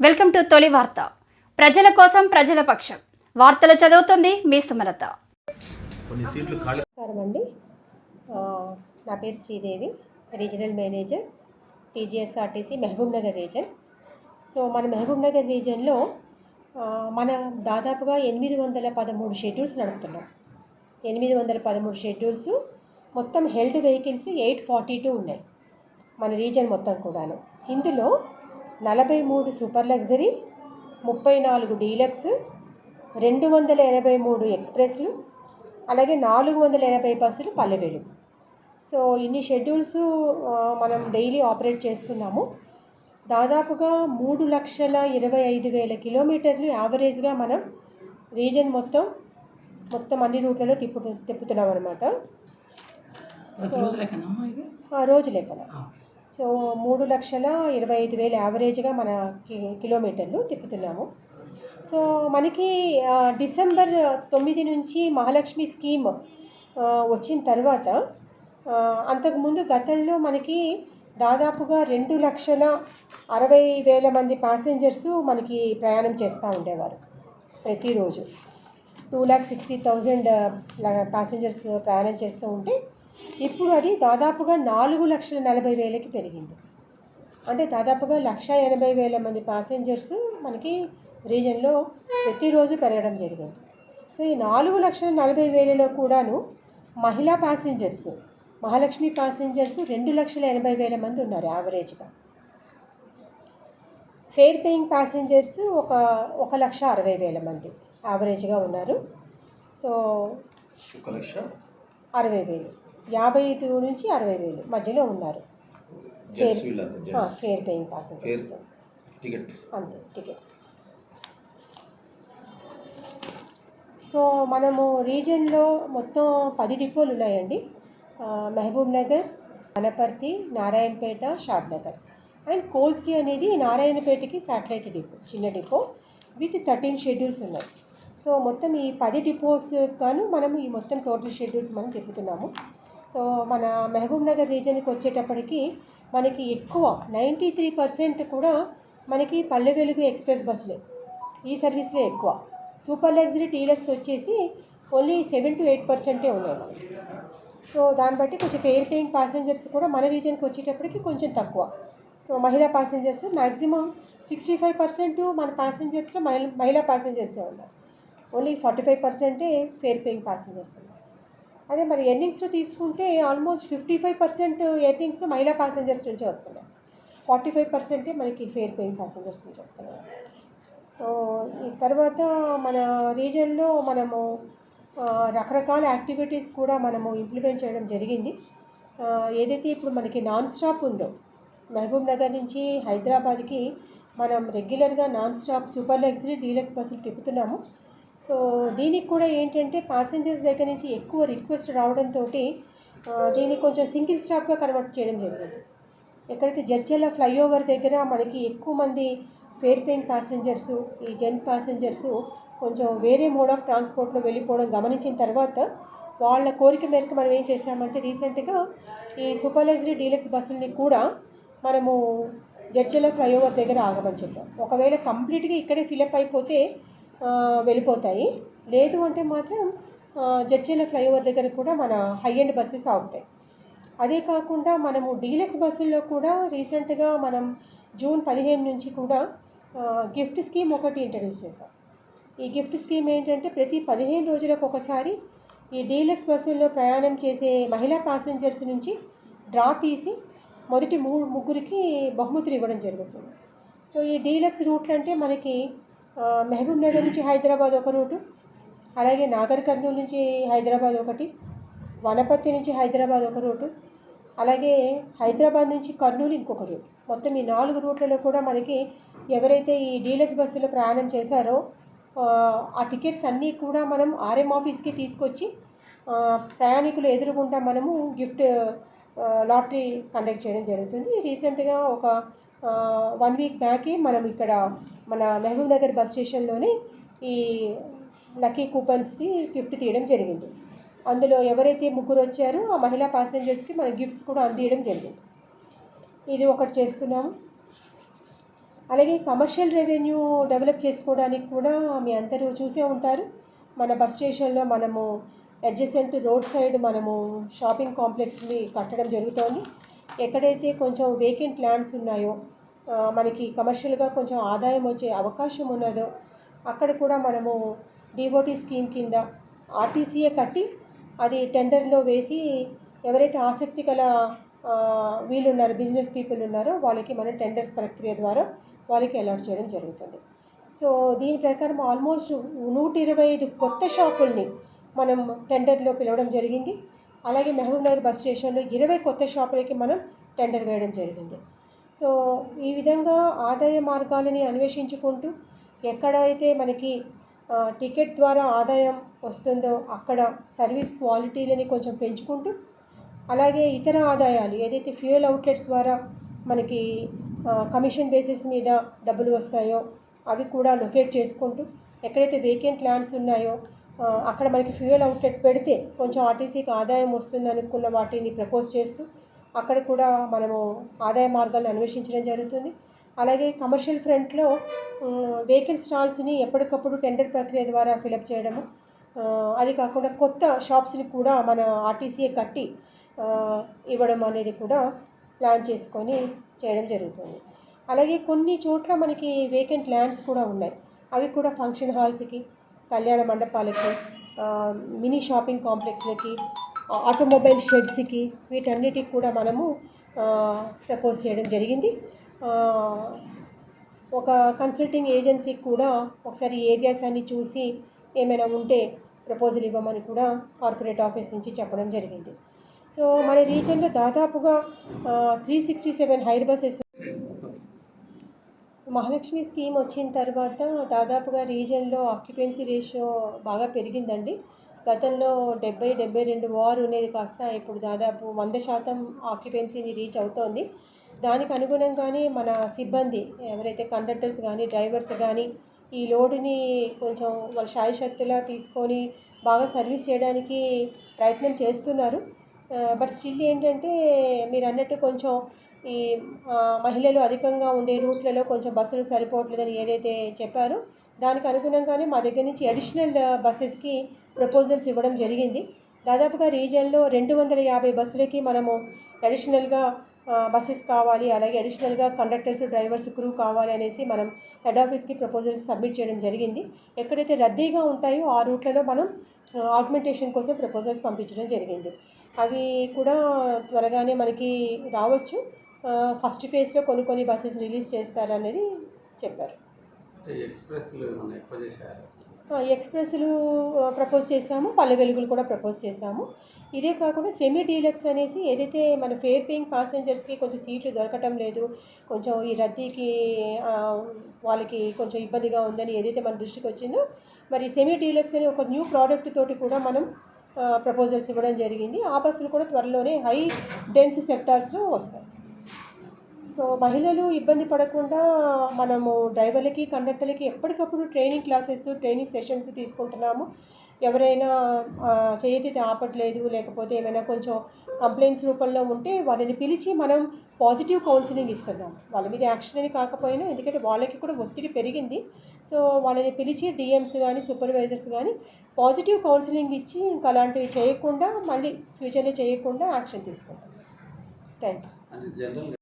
Welcome to తొలి వార్త. ప్రజల కోసం ప్రజల పక్షం. వార్తలు చదువుతుంది మీ సుమలత. అండి, నా పేరు Sridevi, regional manager TGSRTC Mahabubnagar region. So మన మహబూబ్ నగర్ రీజన్లో మనం దాదాపుగా 813 షెడ్యూల్స్ నడుపుతున్నాం. 813 షెడ్యూల్స్, మొత్తం హెల్డ్ వెహికల్స్ 842 ఉన్నాయి మన రీజన్ మొత్తం కూడాను. ఇందులో 43 సూపర్ లగ్జరీ, 34 డీలక్స్, 283 ఎక్స్ప్రెస్లు, అలాగే 480 బస్సులు పల్లెవేలు. సో ఇన్ని షెడ్యూల్స్ మనం డైలీ ఆపరేట్ చేస్తున్నాము. దాదాపుగా 3,25,000 కిలోమీటర్లు యావరేజ్గా మనం రీజన్ మొత్తం అన్ని రూట్లలో తిప్పుతున్నాం అనమాట. రోజు లెక్కన. సో 3,25,000 యావరేజ్గా మన కిలోమీటర్లు తిప్పుతున్నాము. సో మనకి డిసెంబర్ 9 నుంచి మహాలక్ష్మి స్కీమ్ వచ్చిన తర్వాత అంతకుముందు గతంలో మనకి దాదాపుగా 2,60,000 మంది ప్యాసింజర్స్ మనకి ప్రయాణం చేస్తూ ఉండేవారు ప్రతిరోజు. 2,60,000 ప్యాసింజర్స్ ప్రయాణం చేస్తూ ఉంటే ఇప్పుడు అది దాదాపుగా 4,40,000కి పెరిగింది. అంటే దాదాపుగా 1,80,000 మంది ప్యాసింజర్స్ మనకి రీజన్లో ప్రతిరోజు పెరగడం జరిగింది. సో ఈ 4,40,000లో కూడాను మహిళా ప్యాసింజర్స్, మహాలక్ష్మి ప్యాసింజర్స్ 2,80,000 మంది ఉన్నారు యావరేజ్గా. ఫేర్ పేయింగ్ ప్యాసింజర్స్ 1,60,000 మంది యావరేజ్గా ఉన్నారు. సో 60,000, 55 నుంచి 60,000 మధ్యలో ఉన్నారు ఫేర్ పేయింగ్ ప్యాసింజర్స్. అంతే టికెట్స్. సో మనము రీజన్లో మొత్తం 10 డిపోలు ఉన్నాయండి. మహబూబ్ నగర్, వనపర్తి, నారాయణపేట, షాద్నగర్ అండ్ కోస్గి అనేది నారాయణపేటకి శాటిలైట్ డిపో, చిన్న డిపో విత్ 13 షెడ్యూల్స్ ఉన్నాయి. సో మొత్తం ఈ 10 డిపోస్ గాను మనం ఈ మొత్తం టోటల్ షెడ్యూల్స్ మనం తిప్పుతున్నాము. సో మన మహబూబ్ నగర్ రీజన్కి వచ్చేటప్పటికి మనకి ఎక్కువ 93% కూడా మనకి పల్లె వెలుగు ఎక్స్ప్రెస్ బస్సులే, ఈ సర్వీస్లే ఎక్కువ. సూపర్ లగ్జరీ డీలక్స్ వచ్చేసి ఓన్లీ 7 to 8% ఉన్నాయి మనకి. సో దాన్ని బట్టి కొంచెం ఫేర్ పేయింగ్ ప్యాసింజర్స్ కూడా మన రీజన్కి వచ్చేటప్పటికి కొంచెం తక్కువ. సో మహిళా ప్యాసింజర్స్ మ్యాక్సిమం 65% మన ప్యాసింజర్స్లో మహిళా ప్యాసింజర్సే ఉన్నారు. ఓన్లీ 45% ఫేర్ పేయింగ్ ప్యాసింజర్స్ ఉన్నారు. అదే మరి ఎర్నింగ్స్లో తీసుకుంటే ఆల్మోస్ట్ 55% ఎర్నింగ్స్ మహిళా ప్యాసింజర్స్ నుంచి వస్తున్నాయి, 45% మనకి ఫేర్ పేయింగ్ ప్యాసింజర్స్ నుంచి వస్తున్నాయి. సో ఈ తర్వాత మన రీజన్లో మనము రకరకాల యాక్టివిటీస్ కూడా మనము ఇంప్లిమెంట్ చేయడం జరిగింది. ఏదైతే ఇప్పుడు మనకి నాన్ స్టాప్ ఉందో మహబూబ్ నగర్ నుంచి హైదరాబాద్కి మనం రెగ్యులర్గా non stop super luxury deluxe బస్సులు తిప్పుతున్నాము. సో దీనికి కూడా ఏంటంటే ప్యాసింజర్స్ దగ్గర నుంచి ఎక్కువ రిక్వెస్ట్ రావడంతో దీన్ని కొంచెం సింగిల్ స్టాప్గా కన్వర్ట్ చేయడం జరిగింది. ఎక్కడైతే జడ్చర్ల ఫ్లైఓవర్ దగ్గర మనకి ఎక్కువ మంది ఫేర్ పేయింగ్ ప్యాసింజర్స్, ఈ జెంట్స్ ప్యాసింజర్స్ కొంచెం వేరే మోడ్ ఆఫ్ ట్రాన్స్పోర్ట్లో వెళ్ళిపోవడం గమనించిన తర్వాత వాళ్ళ కోరిక మేరకు మనం ఏం చేసామంటే రీసెంట్గా ఈ సూపర్ లగ్జరీ డీలక్స్ బస్సుల్ని కూడా మనము జడ్చర్ల ఫ్లైఓవర్ దగ్గర ఆగమని చెప్పాం. ఒకవేళ కంప్లీట్గా ఇక్కడే ఫిలప్ అయిపోతే వెళ్ళిపోతాయి, లేదు అంటే మాత్రం జడ్చర్ల ఫ్లైఓవర్ దగ్గర కూడా మన హై ఎండ్ బస్సెస్ ఆగుతాయి. అదే కాకుండా మనము డీలక్స్ బస్సుల్లో కూడా రీసెంట్గా మనం జూన్ 15 నుంచి కూడా గిఫ్ట్ స్కీమ్ ఒకటి ఇంట్రడ్యూస్ చేశాం. ఈ గిఫ్ట్ స్కీమ్ ఏంటంటే ప్రతి 15 రోజులకు ఒకసారి ఈ డీలక్స్ బస్సుల్లో ప్రయాణం చేసే మహిళా ప్యాసింజర్స్ నుంచి డ్రా తీసి మొదటి ముగ్గురికి బహుమతులు ఇవ్వడం జరుగుతుంది. సో ఈ డీలక్స్ రూట్లు అంటే మనకి మహబూబ్ నగర్ నుంచి హైదరాబాద్ ఒక రూటు, అలాగే నాగర్ కర్నూలు నుంచి హైదరాబాద్ ఒకటి, వనపర్తి నుంచి హైదరాబాద్ ఒక రూటు, అలాగే హైదరాబాద్ నుంచి కర్నూలు ఇంకొక రూట్. మొత్తం ఈ 4 రూట్లలో కూడా మనకి ఎవరైతే ఈ డీలక్స్ బస్సులో ప్రయాణం చేశారో ఆ టికెట్స్ అన్నీ కూడా మనం ఆర్ఎం ఆఫీస్కి తీసుకొచ్చి ప్రయాణికులు ఎదురుగుండా మనము గిఫ్ట్ లాటరీ కండక్ట్ చేయడం జరుగుతుంది. రీసెంట్గా ఒక 1 వీక్ బ్యాకే మనం ఇక్కడ మన మహబూబ్ నగర్ బస్ స్టేషన్లోనే ఈ లక్కీ కూపన్స్కి గిఫ్ట్ తీయడం జరిగింది. అందులో ఎవరైతే ముగ్గురు వచ్చారో ఆ మహిళా ప్యాసింజర్స్కి మన గిఫ్ట్స్ కూడా అందియడం జరిగింది. ఇది ఒకటి చేస్తున్నాము. అలాగే కమర్షియల్ రెవెన్యూ డెవలప్ చేసుకోవడానికి కూడా మీ అందరూ చూసే ఉంటారు. మన బస్ స్టేషన్లో మనము అడ్జసెంట్ రోడ్ సైడ్ మనము షాపింగ్ కాంప్లెక్స్ని కట్టడం జరుగుతోంది. ఎక్కడైతే కొంచెం వేకెంట్ ల్యాండ్స్ ఉన్నాయో, మనకి కమర్షియల్గా కొంచెం ఆదాయం వచ్చే అవకాశం ఉన్నదో అక్కడ కూడా మనము డిఓటీ స్కీమ్ కింద ఆర్టీసీఏ కట్టి అది టెండర్లో వేసి ఎవరైతే ఆసక్తి గల వీళ్ళు ఉన్నారో, బిజినెస్ పీపుల్ ఉన్నారో వాళ్ళకి మనం టెండర్స్ ప్రక్రియ ద్వారా వాళ్ళకి అలాట్ చేయడం జరుగుతుంది. సో దీని ప్రకారం ఆల్మోస్ట్ 125 కొత్త షాపుల్ని మనం టెండర్లో పిలవడం జరిగింది. అలాగే మహబూబ్నగర్ బస్ స్టేషన్లో 20 కొత్త షాపులకి మనం టెండర్ వేయడం జరిగింది. సో ఈ విధంగా ఆదాయ మార్గాలని అన్వేషించుకుంటూ ఎక్కడైతే మనకి టికెట్ ద్వారా ఆదాయం వస్తుందో అక్కడ సర్వీస్ క్వాలిటీలని కొంచెం పెంచుకుంటూ, అలాగే ఇతర ఆదాయాలు ఏదైతే ఫ్యూయల్ అవుట్లెట్స్ ద్వారా మనకి కమిషన్ బేసిస్ మీద డబ్బులు వస్తాయో అవి కూడా లొకేట్ చేసుకుంటూ, ఎక్కడైతే వేకెంట్ ల్యాండ్స్ ఉన్నాయో అక్కడ మనకి ఫ్యూయల్ అవుట్లెట్ పెడితే కొంచెం ఆర్టీసీకి ఆదాయం వస్తుంది అనుకున్న వాటిని ప్రపోజ్ చేస్తూ అక్కడ కూడా మనము ఆదాయ మార్గాలను అన్వేషించడం జరుగుతుంది. అలాగే కమర్షియల్ ఫ్రంట్లో వేకెంట్ స్టాల్స్ని ఎప్పటికప్పుడు టెండర్ ప్రక్రియ ద్వారా ఫిలప్ చేయడము, అది కాకుండా కొత్త షాప్స్ని కూడా మన ఆర్టీసీఏ కట్టి ఇవ్వడం అనేది కూడా ప్లాన్ చేసుకొని చేయడం జరుగుతుంది. అలాగే కొన్ని చోట్ల మనకి వేకెంట్ ల్యాండ్స్ కూడా ఉన్నాయి. అవి కూడా ఫంక్షన్ హాల్స్కి, కళ్యాణ మండపాలకి, మినీ షాపింగ్ కాంప్లెక్స్లకి, ఆటోమొబైల్ షెడ్స్కి, వీటన్నిటికి కూడా మనము ప్రపోజ్ చేయడం జరిగింది. ఒక కన్సల్టింగ్ ఏజెన్సీకి కూడా ఒకసారి ఏరియాస్ అన్ని చూసి ఏమైనా ఉంటే ప్రపోజల్ ఇవ్వమని కూడా కార్పొరేట్ ఆఫీస్ నుంచి చెప్పడం జరిగింది. సో మన రీజన్లో దాదాపుగా 367 హైర్ బసెస్. మహాలక్ష్మి స్కీమ్ వచ్చిన తర్వాత దాదాపుగా రీజన్లో ఆక్యుపెన్సీ రేషియో బాగా పెరిగిందండి. గతంలో 70-72 వారు ఉండేది కాస్త ఇప్పుడు దాదాపు 100% ఆక్యుపెన్సీని రీచ్ అవుతోంది. దానికి అనుగుణంగానే మన సిబ్బంది ఎవరైతే కండక్టర్స్ కానీ, డ్రైవర్స్ కానీ ఈ లోడుని కొంచెం వాళ్ళ శాయశక్తిలా తీసుకొని బాగా సర్వీస్ చేయడానికి ప్రయత్నం చేస్తున్నారు. బట్ స్టిల్ ఏంటంటే మీరు అన్నట్టు కొంచెం ఈ మహిళలు అధికంగా ఉండే రూట్లలో కొంచెం బస్సులు సరిపోవట్లేదని ఏదైతే చెప్పారో దానికి అనుగుణంగానే మా దగ్గర నుంచి అడిషనల్ బస్సెస్కి ప్రపోజల్స్ ఇవ్వడం జరిగింది. దాదాపుగా రీజియన్లో 250 బస్సులకి మనము అడిషనల్గా బస్సెస్ కావాలి, అలాగే అడిషనల్గా కండక్టర్స్, డ్రైవర్స్, క్రూ కావాలి అనేసి మనం హెడ్ ఆఫీస్కి ప్రపోజల్స్ సబ్మిట్ చేయడం జరిగింది. ఎక్కడైతే రద్దీగా ఉంటాయో ఆ రూట్లలో మనం ఆగ్మెంటేషన్ కోసం ప్రపోజల్స్ పంపించడం జరిగింది. అవి కూడా త్వరగానే మనకి రావచ్చు. ఫస్ట్ ఫేజ్లో కొన్ని బస్సెస్ రిలీజ్ చేస్తారనేది చెప్పారు. ఎక్స్ప్రెస్లు ప్రపోజ్ చేశాము, పల్లె వెలుగులు కూడా ప్రపోజ్ చేశాము. ఇదే కాకుండా సెమీ డీలక్స్ అనేసి ఏదైతే మన ఫేర్ పేయింగ్ ప్యాసింజర్స్కి కొంచెం సీట్లు దొరకటం లేదు, కొంచెం ఈ రద్దీకి వాళ్ళకి కొంచెం ఇబ్బందిగా ఉందని ఏదైతే మన దృష్టికి వచ్చిందో, మరి సెమీ డీలక్స్ అనే ఒక న్యూ ప్రోడక్ట్ తోటి కూడా మనం ప్రపోజల్స్ ఇవ్వడం జరిగింది. ఆ బస్సులు కూడా త్వరలోనే హై డెన్స్ సెక్టార్స్లో వస్తాయి. సో మహిళలు ఇబ్బంది పడకుండా మనము డ్రైవర్లకి, కండక్టర్లకి ఎప్పటికప్పుడు ట్రైనింగ్ క్లాసెస్, ట్రైనింగ్ సెషన్స్ తీసుకుంటున్నాము. ఎవరైనా చేయతి ఆపట్లేదు, లేకపోతే ఏమైనా కొంచెం కంప్లైంట్స్ రూపంలో ఉంటే వాళ్ళని పిలిచి మనం పాజిటివ్ కౌన్సిలింగ్ ఇస్తున్నాం. వాళ్ళ మీద యాక్షన్ అని కాకపోయినా, ఎందుకంటే వాళ్ళకి కూడా ఒత్తిడి పెరిగింది. సో వాళ్ళని పిలిచి డిఎమ్స్ కానీ, సూపర్వైజర్స్ కానీ పాజిటివ్ కౌన్సిలింగ్ ఇచ్చి ఇంకా అలాంటివి చేయకుండా, మళ్ళీ ఫ్యూచర్లో చేయకుండా యాక్షన్ తీసుకుంటాం. Thank you.